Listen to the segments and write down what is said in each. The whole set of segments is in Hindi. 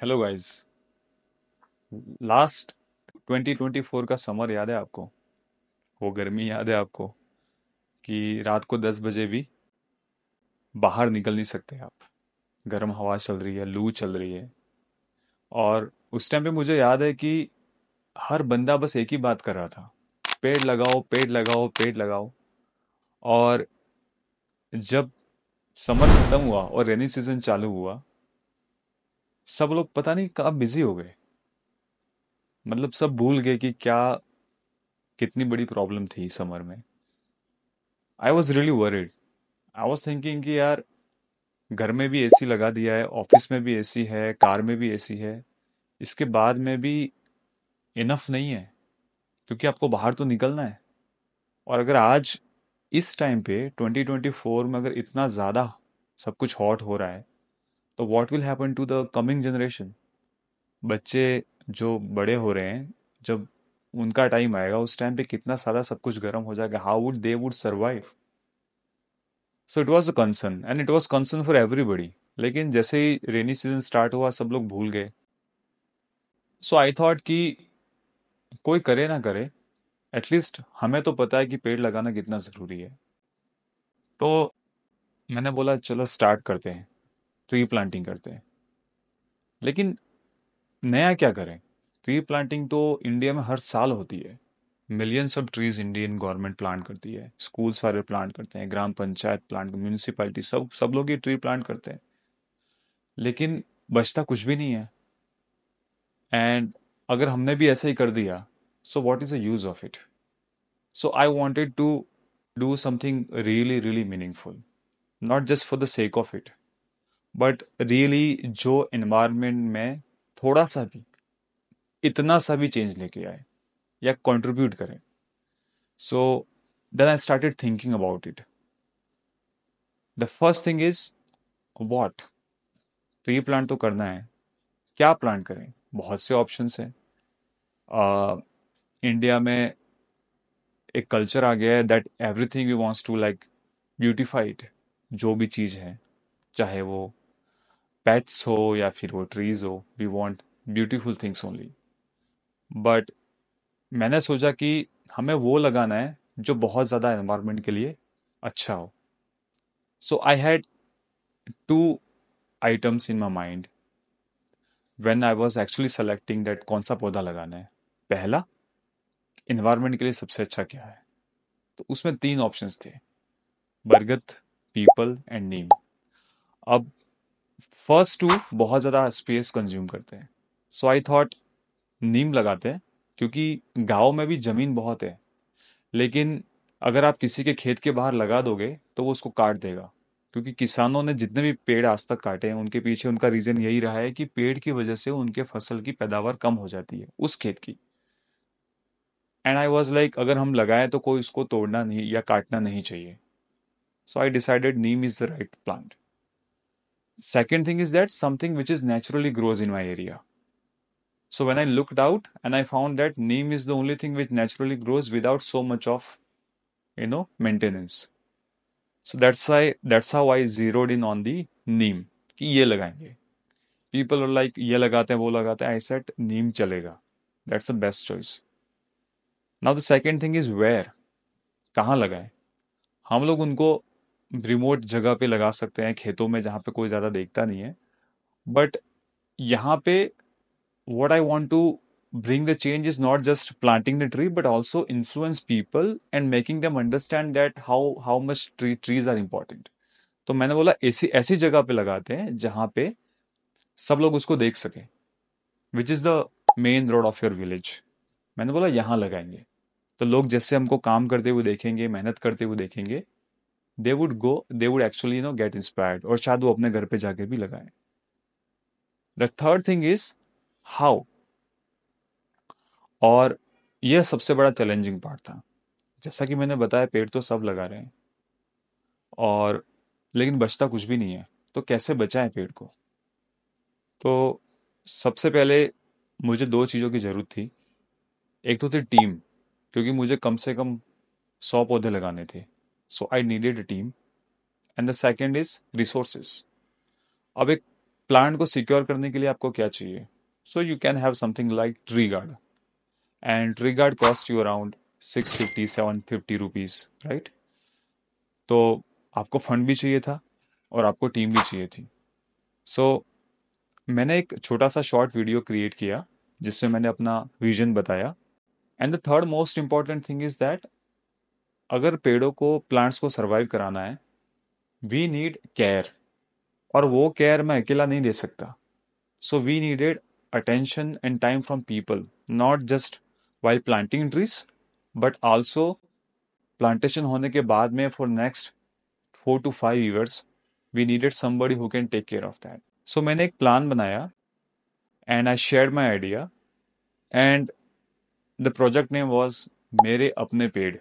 Hello guys. लास्ट 2024 का समर याद है आपको? वो गर्मी याद है आपको कि रात को 10 बजे भी बाहर निकल नहीं सकते आप। गर्म हवा चल रही है, लू चल रही है। और उस टाइम पे मुझे याद है कि हर बंदा बस एक ही बात कर रहा था, पेड़ लगाओ, पेड़ लगाओ, पेड़ लगाओ। और जब समर खत्म हुआ और रेनी सीजन चालू हुआ, सब लोग पता नहीं कब बिजी हो गए। मतलब सब भूल गए कि क्या कितनी बड़ी प्रॉब्लम थी समर में। I was really worried. I was thinking कि यार, घर में भी एसी लगा दिया है, ऑफिस में भी एसी है, कार में भी एसी है, इसके बाद में भी इनफ नहीं है, क्योंकि आपको बाहर तो निकलना है। और अगर आज इस टाइम पे 2024 में अगर इतना ज़्यादा सब कुछ हॉट हो रहा है, तो what will happen to the coming generation? बच्चे जो बड़े हो रहे हैं, जब उनका टाइम आएगा उस टाइम पे कितना सारा सब कुछ गर्म हो जाएगा। How would they would survive? So it was a concern and it was concern for everybody. लेकिन जैसे ही रेनी सीजन स्टार्ट हुआ, सब लोग भूल गए। सो आई थॉट कि कोई करे ना करे, एटलीस्ट हमें तो पता है कि पेड़ लगाना कितना ज़रूरी है। तो मैंने बोला चलो स्टार्ट करते हैं, ट्री प्लांटिंग करते हैं। लेकिन नया क्या करें? ट्री प्लांटिंग तो इंडिया में हर साल होती है। Millions of trees Indian government plant करती है, स्कूल्स वाले प्लांट करते हैं, ग्राम पंचायत प्लांट, म्यूनिसिपैलिटी, सब सब लोग ये ट्री प्लांट करते हैं। लेकिन बचता कुछ भी नहीं है। एंड अगर हमने भी ऐसा ही कर दिया, so what is the use of it? So I wanted to do something really really meaningful, not just for the sake of it, but really जो एनवायरनमेंट में थोड़ा सा भी, इतना सा भी चेंज लेके आए या कंट्रीब्यूट करें। So then I started thinking about it. The first thing is what? Tree plant तो करना है, क्या प्लांट करें? बहुत से ऑप्शंस हैं। इंडिया में एक कल्चर आ गया है that everything we wants to like beautified. जो भी चीज़ है, चाहे वो पेट्स हो या फिर वो ट्रीज हो, we want beautiful things only. But मैंने सोचा कि हमें वो लगाना है जो बहुत ज़्यादा एनवायरनमेंट के लिए अच्छा हो। So I had two items in my mind when I was actually selecting that कौन सा पौधा लगाना है। पहला, एनवायरनमेंट के लिए सबसे अच्छा क्या है? तो उसमें तीन ऑप्शंस थे: बरगद, पीपल एंड नीम। अब फर्स्ट टू बहुत ज़्यादा स्पेस कंज्यूम करते हैं, सो आई थॉट नीम लगाते हैं। क्योंकि गांव में भी ज़मीन बहुत है, लेकिन अगर आप किसी के खेत के बाहर लगा दोगे तो वो उसको काट देगा। क्योंकि किसानों ने जितने भी पेड़ आज तक काटे हैं, उनके पीछे उनका रीज़न यही रहा है कि पेड़ की वजह से उनके फसल की पैदावार कम हो जाती है उस खेत की। एंड आई वॉज लाइक, अगर हम लगाएं तो कोई उसको तोड़ना नहीं या काटना नहीं चाहिए। So I decided neem is the right plant. Second thing is that something which is naturally grows in my area. So when I looked out and I found that neem is the only thing which naturally grows without so much of, maintenance. So that's how I zeroed in on the neem कि ये लगाएंगे। People are like ये लगाते हैं, वो लगाते हैं। I said neem चलेगा. That's the best choice. Now the second thing is where, कहाँ लगाएं? हम लोग उनको रिमोट जगह पे लगा सकते हैं, खेतों में जहाँ पे कोई ज़्यादा देखता नहीं है। बट यहाँ पे what I want to bring the change is not just planting the tree, but also influence people and making them understand that how much trees are important. तो मैंने बोला ऐसी ऐसी जगह पे लगाते हैं जहाँ पे सब लोग उसको देख सके, which is the main road of your village. मैंने बोला यहाँ लगाएंगे, तो लोग जैसे हमको काम करते हुए देखेंगे, मेहनत करते हुए देखेंगे, they would actually get inspired, और शायद वो अपने घर पे जाके भी लगाएं। The third thing is how. और यह सबसे बड़ा चैलेंजिंग पार्ट था। जैसा कि मैंने बताया, पेड़ तो सब लगा रहे हैं, और लेकिन बचता कुछ भी नहीं है। तो कैसे बचाएं पेड़ को? तो सबसे पहले मुझे दो चीज़ों की ज़रूरत थी। एक तो थी टीम, क्योंकि मुझे कम से कम 100 पौधे लगाने थे। So I needed a team. And the second is resources. अब एक प्लांट को सिक्योर करने के लिए आपको क्या चाहिए? So you can have something like tree guard, and tree guard cost you around 650-750 rupees, right? तो आपको फंड भी चाहिए था और आपको टीम भी चाहिए थी। सो मैंने एक छोटा सा शॉर्ट वीडियो क्रिएट किया जिसमें मैंने अपना विजन बताया। And the third most important thing is that अगर पेड़ों को, प्लांट्स को सरवाइव कराना है, वी नीड केयर, और वो केयर मैं अकेला नहीं दे सकता। So we needed attention and time from people, not just while planting trees, but also plantation होने के बाद में for next 4 to 5 years we needed somebody who can take care of that. So मैंने एक प्लान बनाया and I shared my idea, and the project name was मेरे अपने पेड़।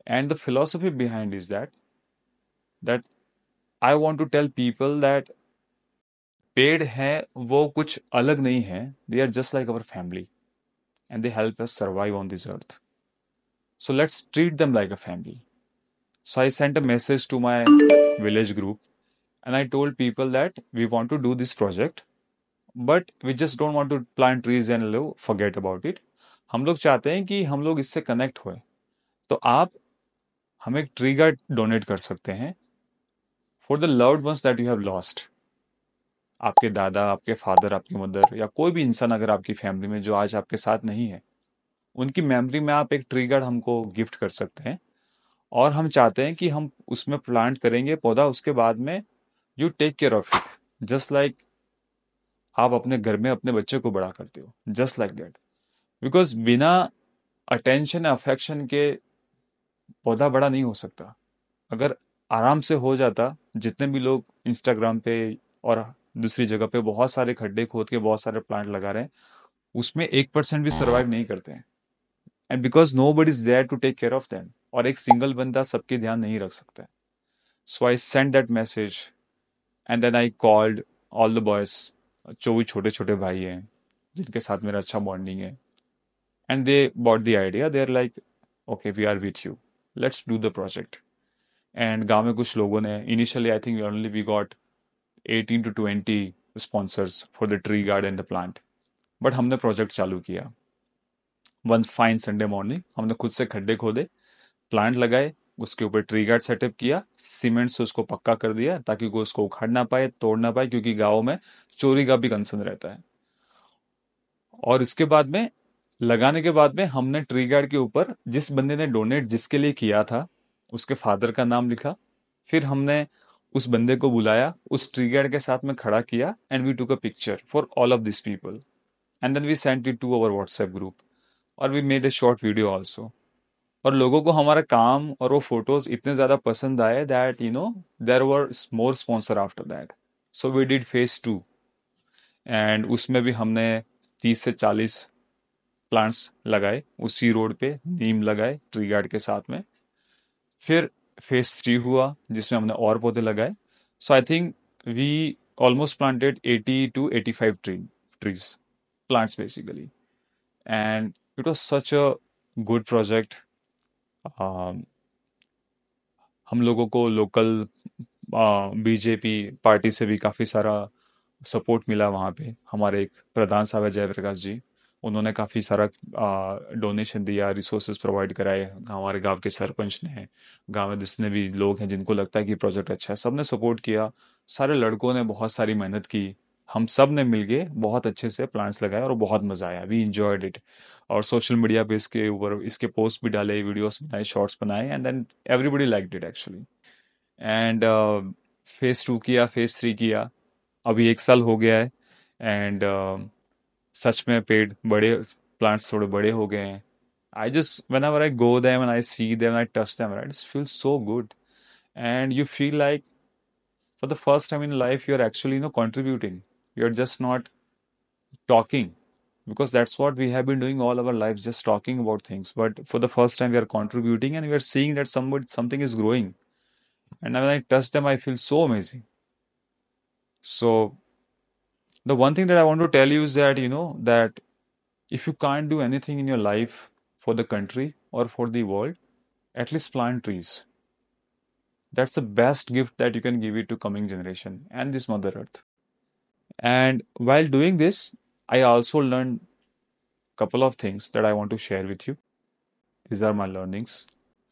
And the philosophy behind is that I want to tell people that पेड़ हैं वो कुछ अलग नहीं है, they are just like our family and they help us survive on this earth, so let's treat them like a family. So I sent a message to my village group and I told people that we want to do this project, but we just don't want to plant trees and forget about it. हम लोग चाहते हैं कि हम लोग इससे कनेक्ट होए, तो आप हमें एक ट्री गार्ड डोनेट कर सकते हैं for the loved ones that you have lost. आपके दादा, आपके फादर, आपकी मदर, या कोई भी इंसान अगर आपकी फैमिली में जो आज आपके साथ नहीं है, उनकी मेमोरी में आप एक ट्री गार्ड हमको गिफ्ट कर सकते हैं. और हम चाहते हैं कि हम उसमें प्लांट करेंगे पौधा, उसके बाद में you take care of it, just like आप अपने घर में अपने बच्चे को बड़ा करते हो, जस्ट लाइक दैट. बिकॉज बिना अटेंशन अफेक्शन के पौधा बड़ा नहीं हो सकता. अगर आराम से हो जाता, जितने भी लोग इंस्टाग्राम पे और दूसरी जगह पे बहुत सारे खड्डे खोद के बहुत सारे प्लांट लगा रहे हैं, उसमें 1% भी सर्वाइव नहीं करते हैं. And because nobody is there to take care of them, और एक सिंगल बंदा सबके ध्यान नहीं रख सकता है. So I send that message and then I called all the boys, जो भी छोटे छोटे भाई हैं जिनके साथ मेरा अच्छा बॉन्डिंग है. And they bought the idea, they are like okay we are with you, let's do the project. And गांव में कुछ लोगों ने initially, I think only we got 18 to 20 sponsors for the tree guard and the plant. But हमने प्रोजेक्ट चालू किया. वन फाइन संडे मॉर्निंग हमने खुद से खड्डे खोदे, प्लांट लगाए, उसके ऊपर ट्री गार्ड सेटअप किया, सीमेंट से उसको पक्का कर दिया ताकि कोई उसको उखाड़ ना पाए, तोड़ ना पाए, क्योंकि गाँव में चोरी का भी कंसर्न रहता है. और इसके बाद में, लगाने के बाद में, हमने ट्री गार्ड के ऊपर जिस बंदे ने डोनेट जिसके लिए किया था उसके फादर का नाम लिखा. फिर हमने उस बंदे को बुलाया, उस ट्री गार्ड के साथ में खड़ा किया, and we took a picture for all of this people, and then we sent it to our WhatsApp group, और we made a short video also. और लोगों को हमारा काम और वो फोटोज इतने ज़्यादा पसंद आए that there were more sponsor after that. So we did phase 2, and उसमें भी हमने 30 से 40 प्लांट्स लगाए उसी रोड पे, नीम लगाए ट्री गार्ड के साथ में. फिर फेज 3 हुआ जिसमें हमने और पौधे लगाए. So I think we almost planted 80 to 85 trees, plants basically, and it was such a good project. हम लोगों को लोकल बीजेपी पार्टी से भी काफ़ी सारा सपोर्ट मिला. वहाँ पे हमारे एक प्रधान साहब है, जयप्रकाश जी, उन्होंने काफ़ी सारा डोनेशन दिया, रिसोर्सेज प्रोवाइड कराए. हमारे गांव के सरपंच ने, गांव में जितने भी लोग हैं जिनको लगता है कि प्रोजेक्ट अच्छा है, सब ने सपोर्ट किया. सारे लड़कों ने बहुत सारी मेहनत की, हम सब ने मिलके बहुत अच्छे से प्लांट्स लगाए और बहुत मज़ा आया. We enjoyed it. और सोशल मीडिया पे इसके ऊपर इसके पोस्ट भी डाले, वीडियोस बनाए, शॉर्ट्स बनाए, and then everybody liked it actually. And phase 2 किया, फेज 3 किया. अभी 1 साल हो गया है, एंड सच में पेड़ बड़े, प्लांट्स थोड़े बड़े हो गए हैं. I just whenever I go them and I see them and I touch them, right, it feels so good. And you feel like for the first time in life you're actually contributing. You're just not talking, because that's what we have been doing all our lives, just talking about things. But for the first time we are contributing and we are seeing that something is growing. And when I touch them I feel so amazing. So the one thing that I want to tell you is that that if you can't do anything in your life for the country or for the world, at least plant trees. That's the best gift that you can give it to coming generation and this mother earth. And while doing this, I also learned a couple of things that I want to share with you. These are my learnings.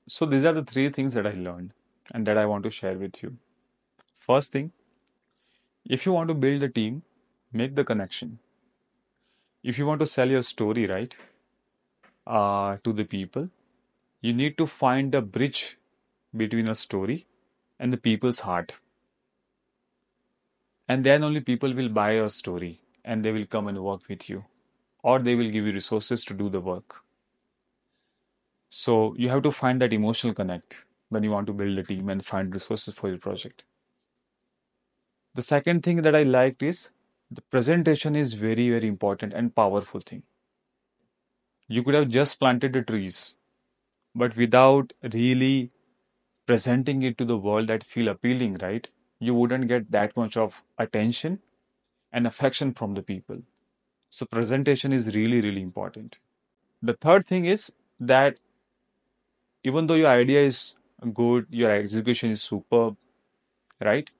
So these are the three things that I learned and that I want to share with you. First thing, if you want to build a team, make the connection. If you want to sell your story, right, to the people, you need to find a bridge between a story and the people's heart. And then only people will buy your story and they will come and work with you, or they will give you resources to do the work. So you have to find that emotional connect when you want to build a team and find resources for your project. The second thing that I liked is the presentation is very, very important and powerful thing. You could have just planted the trees, but without really presenting it to the world that feel appealing, right? You wouldn't get that much of attention and affection from the people. So presentation is really, really important. The third thing is that even though your idea is good, your execution is superb, right?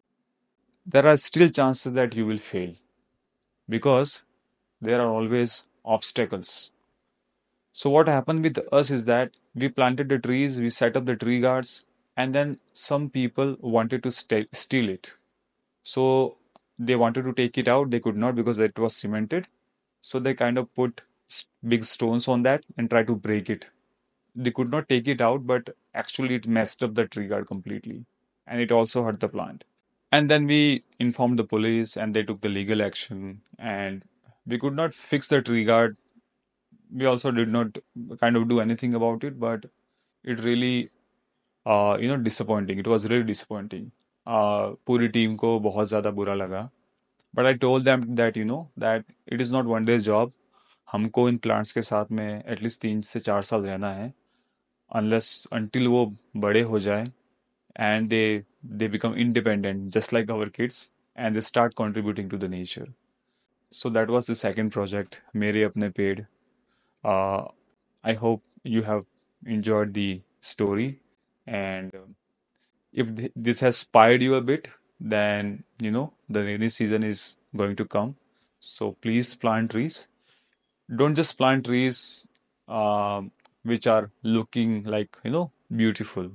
There are still chances that you will fail because there are always obstacles. So what happened with us is that we planted the trees, we set up the tree guards, and then some people wanted to steal it. So they wanted to take it out, they could not because it was cemented. So they kind of put big stones on that and try to break it. They could not take it out, but actually it messed up the tree guard completely, and it also hurt the plant. And then we informed the police, and they took the legal action, and we could not fix the tree guard. We also did not kind of do anything about it, but it really disappointing. It was really disappointing. पूरी टीम को बहुत ज़्यादा बुरा लगा. But I told them that that it is not one day job. हमको इन प्लांट्स के साथ में एटलीस्ट 3 से 4 साल रहना है, unless until वो बड़े हो जाए and they become independent just like our kids and they start contributing to the nature. So that was the second project, मेरे अपने पेड़. uh, I hope you have enjoyed the story, and if this has inspired you a bit, then the rainy season is going to come. So please plant trees. Don't just plant trees which are looking like beautiful.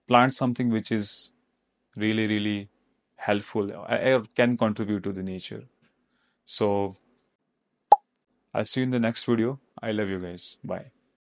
Plant something which is really, really helpful or can contribute to the nature. So I'll see you in the next video. I love you guys. Bye.